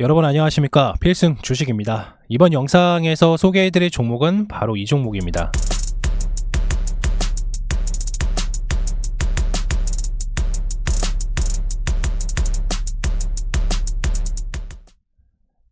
여러분 안녕하십니까, 필승 주식입니다. 이번 영상에서 소개해드릴 종목은 바로 이 종목입니다.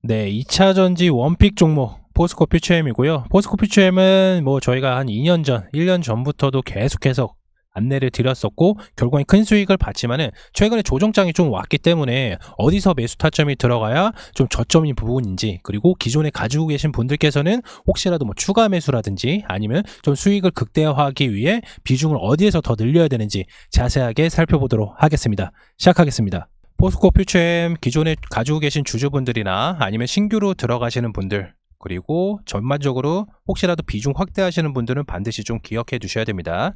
네, 2차전지 원픽 종목 포스코 퓨처엠이고요. 포스코 퓨처엠은 저희가 한 2년 전, 1년 전부터도 계속해서 안내를 드렸었고 결국엔 큰 수익을 봤지만은 최근에 조정장이 좀 왔기 때문에 어디서 매수 타점이 들어가야 좀 저점인 부분인지, 그리고 기존에 가지고 계신 분들께서는 혹시라도 추가 매수라든지 아니면 좀 수익을 극대화하기 위해 비중을 어디에서 더 늘려야 되는지 자세하게 살펴보도록 하겠습니다. 시작하겠습니다. 포스코 퓨처엠 기존에 가지고 계신 주주분들이나 아니면 신규로 들어가시는 분들, 그리고 전반적으로 혹시라도 비중 확대하시는 분들은 반드시 좀 기억해 두셔야 됩니다.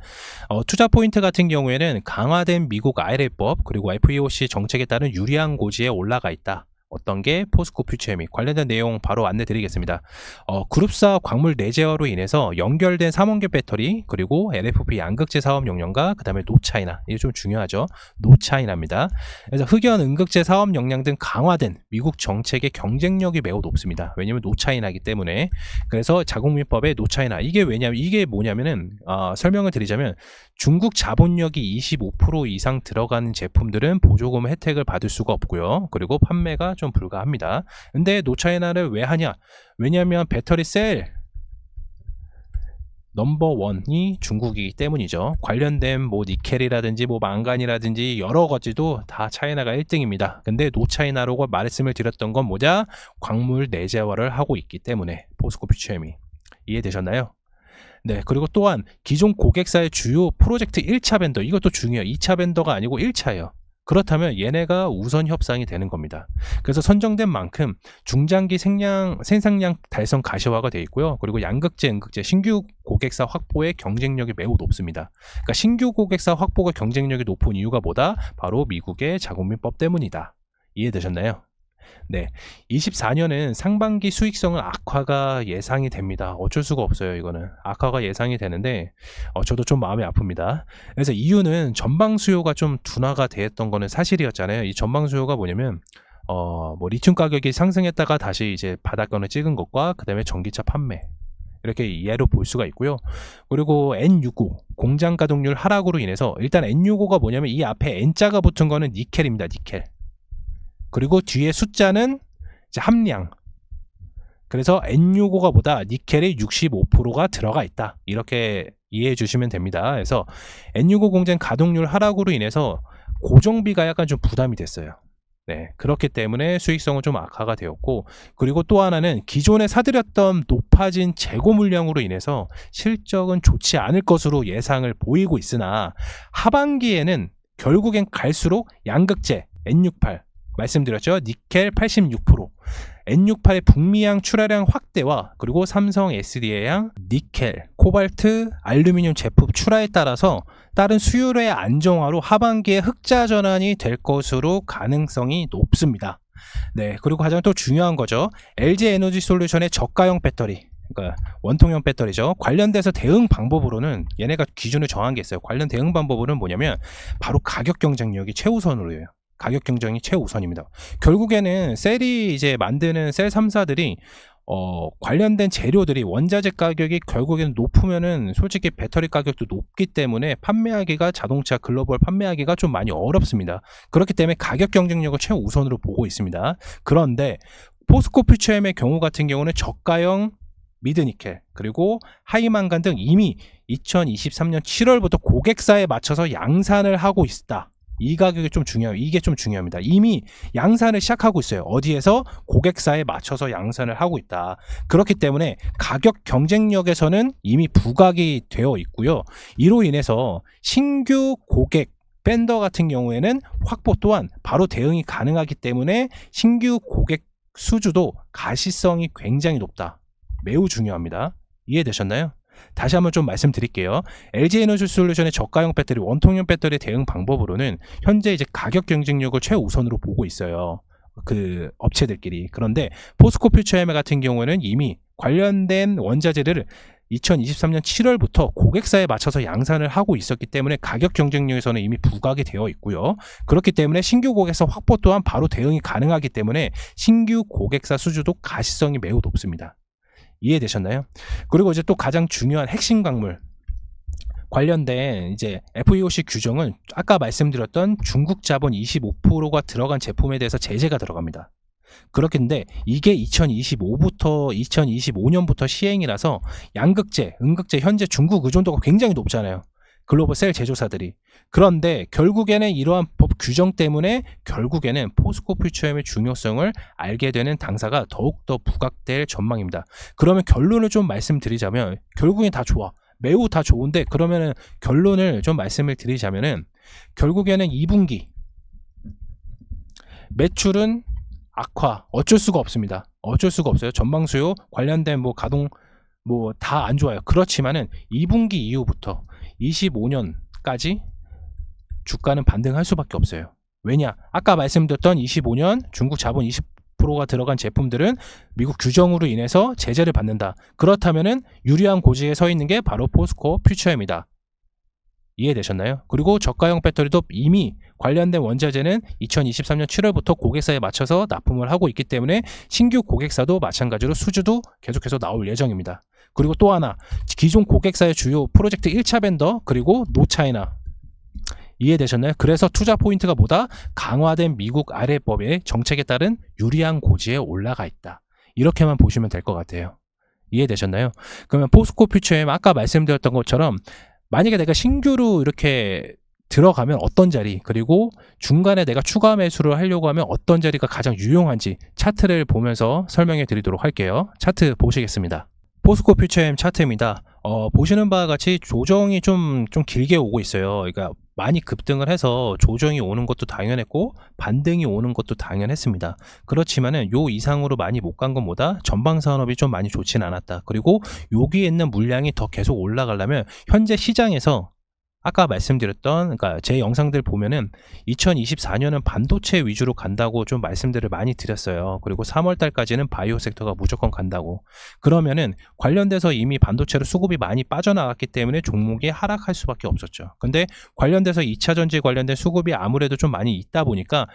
투자 포인트 같은 경우에는 강화된 미국 IRA법 그리고 FEOC 정책에 따른 유리한 고지에 올라가 있다. 어떤 게 포스코 퓨처엠이 관련된 내용 바로 안내 드리겠습니다. 그룹사 광물 내재화로 인해서 연결된 삼원계 배터리, 그리고 LFP 양극재 사업 역량과 그 다음에 노차이나, 이게 좀 중요하죠. 노차이나입니다. 그래서 흑연 음극재 사업 역량 등 강화된 미국 정책의 경쟁력이 매우 높습니다. 왜냐하면 노차이나이기 때문에. 그래서 자국민법의 노차이나, 이게 뭐냐면은 설명을 드리자면 중국 자본력이 25% 이상 들어가는 제품들은 보조금 혜택을 받을 수가 없고요. 그리고 판매가 좀 불가합니다. 근데 노차이나를 왜 하냐? 왜냐하면 배터리 셀 넘버원이 중국이기 때문이죠. 관련된 니켈이라든지 망간이라든지 여러 가지도 다 차이나가 1등입니다. 근데 노차이나라고 말씀을 드렸던 건 뭐냐? 광물 내재화를 하고 있기 때문에 포스코 퓨처엠이. 이해되셨나요? 네, 그리고 또한 기존 고객사의 주요 프로젝트 1차 벤더, 이것도 중요해요. 2차 벤더가 아니고 1차예요. 그렇다면 얘네가 우선 협상이 되는 겁니다. 그래서 선정된 만큼 중장기 생산량 달성 가시화가 되어 있고요. 그리고 양극재, 음극재 신규 고객사 확보의 경쟁력이 매우 높습니다. 그러니까 신규 고객사 확보가 경쟁력이 높은 이유가 뭐다? 바로 미국의 자국민법 때문이다. 이해되셨나요? 네, 24년은 상반기 수익성은 악화가 예상이 됩니다. 어쩔 수가 없어요. 이거는 악화가 예상이 되는데 저도 좀 마음이 아픕니다. 그래서 이유는 전방 수요가 좀 둔화가 됐던 거는 사실이었잖아요. 이 전방 수요가 뭐냐면 리튬 가격이 상승했다가 다시 이제 바닥권을 찍은 것과 그 다음에 전기차 판매, 이렇게 예로 볼 수가 있고요. 그리고 N65 공장 가동률 하락으로 인해서, 일단 N65가 뭐냐면 이 앞에 N자가 붙은 거는 니켈입니다. 니켈. 그리고 뒤에 숫자는 이제 함량. 그래서 N65가 보다 니켈의 65%가 들어가 있다. 이렇게 이해해 주시면 됩니다. 그래서 N65 공장 가동률 하락으로 인해서 고정비가 약간 좀 부담이 됐어요. 네, 그렇기 때문에 수익성은 좀 악화가 되었고, 그리고 또 하나는 기존에 사들였던 높아진 재고 물량으로 인해서 실적은 좋지 않을 것으로 예상을 보이고 있으나 하반기에는 결국엔 갈수록 양극재 N68 말씀드렸죠. 니켈 86%, N68의 북미향 출하량 확대와 그리고 삼성 SDI랑 니켈, 코발트, 알루미늄 제품 출하에 따라서 다른 수요의 안정화로 하반기에 흑자 전환이 될 것으로 가능성이 높습니다. 네, 그리고 가장 또 중요한 거죠. LG 에너지 솔루션의 저가형 배터리, 그러니까 원통형 배터리죠. 관련돼서 대응 방법으로는 얘네가 기준을 정한 게 있어요. 관련 대응 방법으로는 뭐냐면 바로 가격 경쟁력이 최우선으로 해요. 가격 경쟁이 최우선입니다. 결국에는 셀이 이제 만드는 셀 3사들이 관련된 재료들이, 원자재 가격이 결국에는 높으면은 솔직히 배터리 가격도 높기 때문에 판매하기가, 자동차 글로벌 판매하기가 좀 많이 어렵습니다. 그렇기 때문에 가격 경쟁력을 최우선으로 보고 있습니다. 그런데 포스코 퓨처엠의 경우 같은 경우는 저가형 미드니켈 그리고 하이망간 등 이미 2023년 7월부터 고객사에 맞춰서 양산을 하고 있다. 이 가격이 좀 중요해요. 이게 좀 중요합니다. 이미 양산을 시작하고 있어요. 어디에서? 고객사에 맞춰서 양산을 하고 있다. 그렇기 때문에 가격 경쟁력에서는 이미 부각이 되어 있고요. 이로 인해서 신규 고객 밴더 같은 경우에는 확보 또한 바로 대응이 가능하기 때문에 신규 고객 수주도 가시성이 굉장히 높다. 매우 중요합니다. 이해되셨나요? 다시 한번 좀 말씀드릴게요. LG 에너지 솔루션의 저가형 배터리, 원통형 배터리 대응 방법으로는 현재 이제 가격 경쟁력을 최우선으로 보고 있어요. 그 업체들끼리. 그런데 포스코 퓨처엠 같은 경우는 이미 관련된 원자재를 2023년 7월부터 고객사에 맞춰서 양산을 하고 있었기 때문에 가격 경쟁력에서는 이미 부각이 되어 있고요. 그렇기 때문에 신규 고객사 확보 또한 바로 대응이 가능하기 때문에 신규 고객사 수주도 가시성이 매우 높습니다. 이해되셨나요? 그리고 이제 또 가장 중요한 핵심 광물 관련된 이제 FEOC 규정은 아까 말씀드렸던 중국 자본 25%가 들어간 제품에 대해서 제재가 들어갑니다. 그렇긴데 이게 2025년부터 시행이라서 양극재, 음극재 현재 중국 의존도가 굉장히 높잖아요. 글로벌 셀 제조사들이. 그런데 결국에는 이러한 법 규정 때문에 결국에는 포스코 퓨처엠의 중요성을 알게 되는 당사가 더욱더 부각될 전망입니다. 그러면 결론을 좀 말씀드리자면 결국엔 다 좋아. 매우 다 좋은데 그러면은 결론을 좀 말씀을 드리자면은 결국에는 2분기 매출은 악화 어쩔 수가 없습니다. 어쩔 수가 없어요. 전방 수요 관련된 뭐 가동 뭐 다 안 좋아요. 그렇지만은 2분기 이후부터 25년까지 주가는 반등할 수밖에 없어요. 왜냐? 아까 말씀드렸던 25년 중국 자본 20%가 들어간 제품들은 미국 규정으로 인해서 제재를 받는다. 그렇다면은 유리한 고지에 서 있는 게 바로 포스코 퓨처엠이다. 이해되셨나요? 그리고 저가형 배터리도 이미 관련된 원자재는 2023년 7월부터 고객사에 맞춰서 납품을 하고 있기 때문에 신규 고객사도 마찬가지로 수주도 계속해서 나올 예정입니다. 그리고 또 하나 기존 고객사의 주요 프로젝트 1차 벤더 그리고 노차이나 이해되셨나요? 그래서 투자 포인트가 뭐다? 강화된 미국 아래법의 정책에 따른 유리한 고지에 올라가 있다. 이렇게만 보시면 될 것 같아요. 이해되셨나요? 그러면 포스코 퓨처엠 아까 말씀드렸던 것처럼 만약에 내가 신규로 이렇게 들어가면 어떤 자리 그리고 중간에 내가 추가 매수를 하려고 하면 어떤 자리가 가장 유용한지 차트를 보면서 설명해 드리도록 할게요. 차트 보시겠습니다. 포스코 퓨처엠 차트입니다. 보시는 바와 같이 조정이 좀 길게 오고 있어요. 그러니까 많이 급등을 해서 조정이 오는 것도 당연했고 반등이 오는 것도 당연했습니다. 그렇지만은 요 이상으로 많이 못 간 건 뭐다? 전방 산업이 좀 많이 좋진 않았다. 그리고 여기에 있는 물량이 더 계속 올라가려면 현재 시장에서 아까 말씀드렸던 그러니까 제 영상들 보면은 2024년은 반도체 위주로 간다고 좀 말씀들을 많이 드렸어요. 그리고 3월 달까지는 바이오 섹터가 무조건 간다고. 그러면은 관련돼서 이미 반도체로 수급이 많이 빠져나갔기 때문에 종목이 하락할 수밖에 없었죠. 근데 관련돼서 2차 전지 관련된 수급이 아무래도 좀 많이 있다 보니까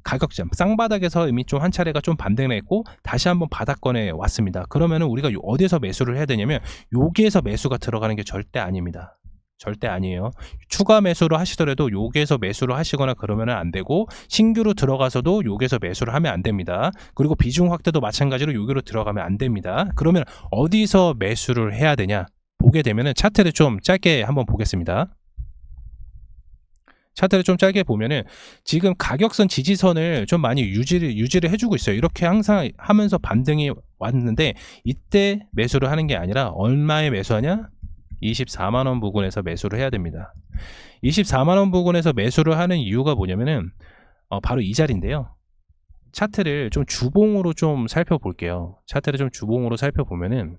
가격점 쌍바닥에서 이미 좀 한 차례가 좀 반등을 했고 다시 한번 바닥권에 왔습니다. 그러면은 우리가 어디서 매수를 해야 되냐면 여기에서 매수가 들어가는 게 절대 아닙니다. 절대 아니에요. 추가 매수를 하시더라도 여기에서 매수를 하시거나 그러면 안 되고 신규로 들어가서도 여기에서 매수를 하면 안 됩니다. 그리고 비중 확대도 마찬가지로 여기로 들어가면 안 됩니다. 그러면 어디서 매수를 해야 되냐 보게 되면은 차트를 좀 짧게 한번 보겠습니다. 차트를 좀 짧게 보면은 지금 가격선 지지선을 좀 많이 유지를 해주고 있어요. 이렇게 항상 하면서 반등이 왔는데 이때 매수를 하는 게 아니라 얼마에 매수하냐? 24만원 부근에서 매수를 해야 됩니다. 24만원 부근에서 매수를 하는 이유가 뭐냐면은 바로 이 자리인데요. 차트를 좀 주봉으로 좀 살펴볼게요. 차트를 좀 주봉으로 살펴보면은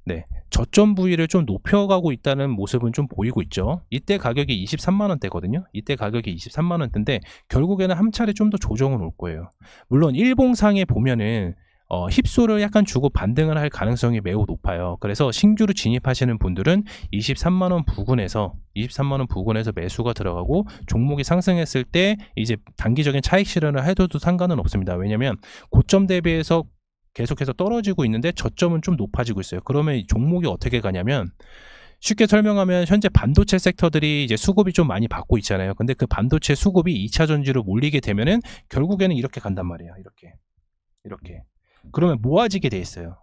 네, 저점 부위를 좀 높여가고 있다는 모습은 좀 보이고 있죠. 이때 가격이 23만원대거든요. 이때 가격이 23만원대인데 결국에는 한 차례 좀 더 조정은 올 거예요. 물론 일봉상에 보면은 힙소를 약간 주고 반등을 할 가능성이 매우 높아요. 그래서 신규로 진입하시는 분들은 23만원 부근에서 매수가 들어가고 종목이 상승했을 때 이제 단기적인 차익 실현을 해도 상관은 없습니다. 왜냐면 고점 대비해서 계속해서 떨어지고 있는데 저점은 좀 높아지고 있어요. 그러면 이 종목이 어떻게 가냐면 쉽게 설명하면 현재 반도체 섹터들이 이제 수급이 좀 많이 받고 있잖아요. 근데 그 반도체 수급이 2차 전지로 몰리게 되면은 결국에는 이렇게 간단 말이에요. 이렇게. 그러면 모아지게 돼 있어요.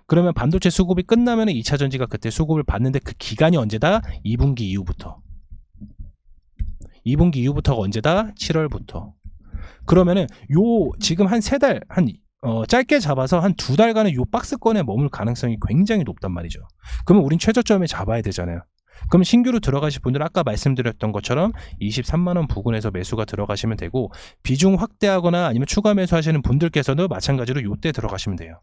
그러면 반도체 수급이 끝나면 2차 전지가 그때 수급을 받는데 그 기간이 언제다? 2분기 이후부터. 2분기 이후부터가 언제다? 7월부터. 그러면은 지금 한 3달 짧게 잡아서 한 2달간은 요 박스권에 머물 가능성이 굉장히 높단 말이죠. 그러면 우린 최저점에 잡아야 되잖아요. 그럼 신규로 들어가실 분들은 아까 말씀드렸던 것처럼 23만원 부근에서 매수가 들어가시면 되고 비중 확대하거나 아니면 추가 매수하시는 분들께서는 마찬가지로 요때 들어가시면 돼요.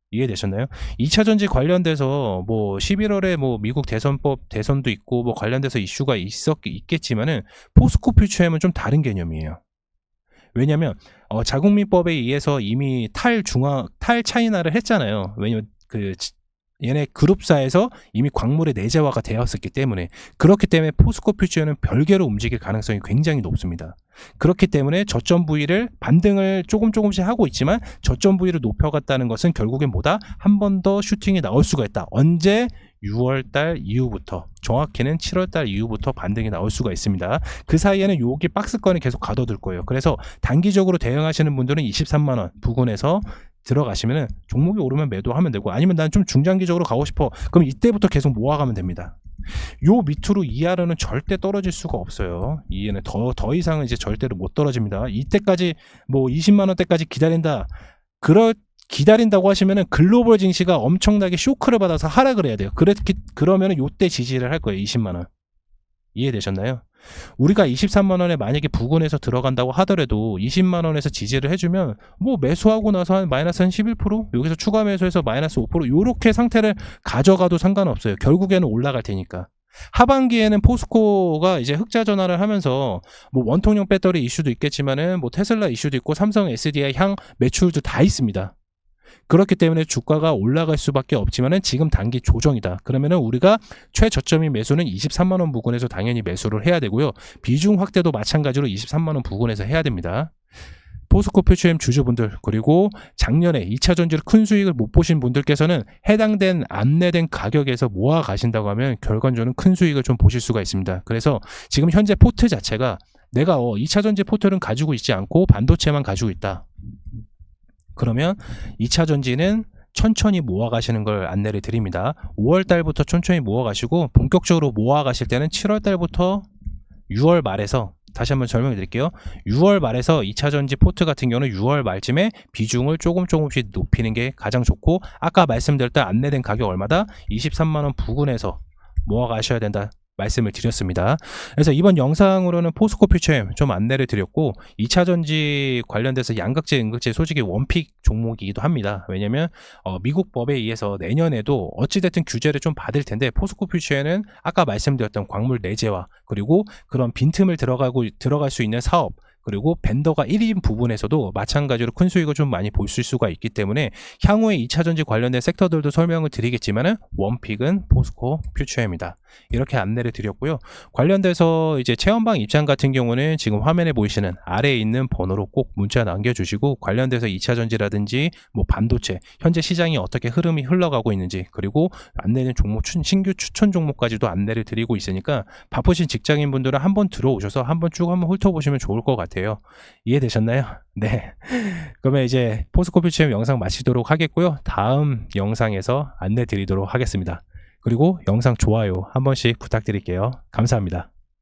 이해되셨나요? 2차 전지 관련돼서 뭐 11월에 뭐 미국 대선도 있고 뭐 관련돼서 이슈가 있겠지만은 포스코 퓨처엠은 좀 다른 개념이에요. 왜냐면 자국민법에 의해서 이미 탈 차이나를 했잖아요. 왜냐면 얘네 그룹사에서 이미 광물의 내재화가 되었었기 때문에, 그렇기 때문에 포스코 퓨처는 별개로 움직일 가능성이 굉장히 높습니다. 그렇기 때문에 저점 부위를 반등을 조금씩 하고 있지만 저점 부위를 높여갔다는 것은 결국엔 뭐다? 한 번 더 슈팅이 나올 수가 있다. 언제? 6월달 이후부터, 정확히는 7월달 이후부터 반등이 나올 수가 있습니다. 그 사이에는 여기 박스권이 계속 가둬둘 거예요. 그래서 단기적으로 대응하시는 분들은 23만원 부근에서 들어가시면은 종목이 오르면 매도하면 되고, 아니면 난 좀 중장기적으로 가고 싶어, 그럼 이때부터 계속 모아가면 됩니다. 요 밑으로 이하로는 절대 떨어질 수가 없어요. 이해는 더 이상은 이제 절대로 못 떨어집니다. 이때까지 뭐 20만원대까지 기다린다, 기다린다고 하시면은 글로벌 증시가 엄청나게 쇼크를 받아서 하락을 해야 돼요. 그러면은 요때 지지를 할 거예요. 20만원. 이해되셨나요? 우리가 23만원에 만약에 부근에서 들어간다고 하더라도 20만원에서 지지를 해주면 뭐 매수하고 나서 한 마이너스 한 11%, 여기서 추가 매수해서 마이너스 5%, 요렇게 상태를 가져가도 상관없어요. 결국에는 올라갈 테니까. 하반기에는 포스코가 이제 흑자 전환을 하면서 뭐 원통형 배터리 이슈도 있겠지만은 뭐 테슬라 이슈도 있고 삼성 SDI 향 매출도 다 있습니다. 그렇기 때문에 주가가 올라갈 수밖에 없지만은 지금 단기 조정이다. 그러면은 우리가 최저점인 매수는 23만원 부근에서 당연히 매수를 해야 되고요. 비중 확대도 마찬가지로 23만원 부근에서 해야 됩니다. 포스코 퓨처엠 주주분들, 그리고 작년에 2차 전지를 큰 수익을 못 보신 분들께서는 해당된 안내된 가격에서 모아 가신다고 하면 결과적으로는 큰 수익을 좀 보실 수가 있습니다. 그래서 지금 현재 포트 자체가 내가 2차 전지 포트는 가지고 있지 않고 반도체만 가지고 있다. 그러면 2차 전지는 천천히 모아가시는 걸 안내를 드립니다. 5월달부터 천천히 모아가시고, 본격적으로 모아가실 때는 7월달부터 6월 말에서, 다시 한번 설명해 드릴게요. 6월 말에서 2차 전지 포트 같은 경우는 6월 말쯤에 비중을 조금씩 높이는 게 가장 좋고, 아까 말씀드렸던 안내된 가격 얼마다? 23만원 부근에서 모아가셔야 된다 말씀을 드렸습니다. 그래서 이번 영상으로는 포스코 퓨처엠 좀 안내를 드렸고, 2차 전지 관련돼서 양극재, 음극재 솔직히 원픽 종목이기도 합니다. 왜냐면 미국 법에 의해서 내년에도 어찌됐든 규제를 좀 받을 텐데, 포스코 퓨처에는 아까 말씀드렸던 광물 내재화, 그리고 그런 빈틈을 들어갈 수 있는 사업, 그리고 벤더가 1인 부분에서도 마찬가지로 큰 수익을 좀 많이 보실 수가 있기 때문에 향후에 2차전지 관련된 섹터들도 설명을 드리겠지만은 원픽은 포스코 퓨처입니다. 이렇게 안내를 드렸고요. 관련돼서 이제 체험방 입장 같은 경우는 지금 화면에 보이시는 아래에 있는 번호로 꼭 문자 남겨주시고, 관련돼서 2차전지라든지 뭐 반도체 현재 시장이 어떻게 흐름이 흘러가고 있는지, 그리고 안내는 종목 신규 추천 종목까지도 안내를 드리고 있으니까 바쁘신 직장인 분들은 한번 들어오셔서 한번 쭉 훑어보시면 좋을 것 같아요. 이해되셨나요? 네. 그러면 이제 포스코 퓨처엠 영상 마치도록 하겠고요. 다음 영상에서 안내 드리도록 하겠습니다. 그리고 영상 좋아요 한 번씩 부탁드릴게요. 감사합니다.